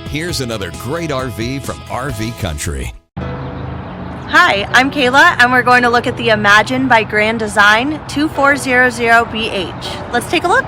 Here's another great RV from RV Country. Hi, I'm Kayla, and we're going to look at the Imagine by Grand Design 2400BH. Let's take a look.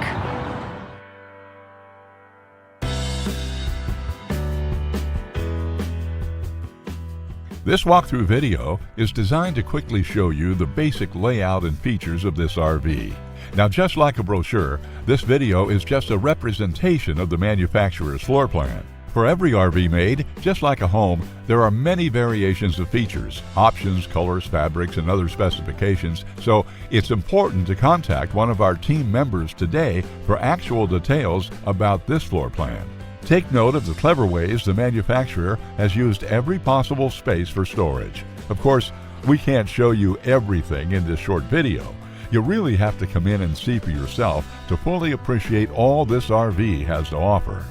This walkthrough video is designed to quickly show you the basic layout and features of this RV. Now, just like a brochure, this video is just a representation of the manufacturer's floor plan. For every RV made, just like a home, there are many variations of features, options, colors, fabrics, and other specifications, so it's important to contact one of our team members today for actual details about this floor plan. Take note of the clever ways the manufacturer has used every possible space for storage. Of course, we can't show you everything in this short video. You really have to come in and see for yourself to fully appreciate all this RV has to offer.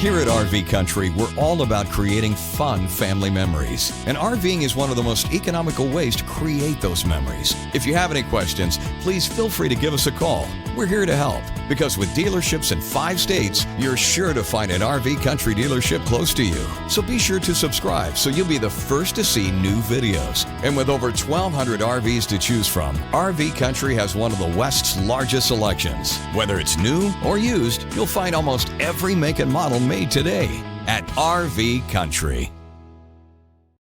Here at RV Country, we're all about creating fun family memories. And RVing is one of the most economical ways to create those memories. If you have any questions, please feel free to give us a call. We're here to help, because with dealerships in 5 states, you're sure to find an RV Country dealership close to you. So be sure to subscribe so you'll be the first to see new videos. And with over 1,200 RVs to choose from, RV Country has one of the West's largest selections. Whether it's new or used, you'll find almost every make and model made today at RV Country.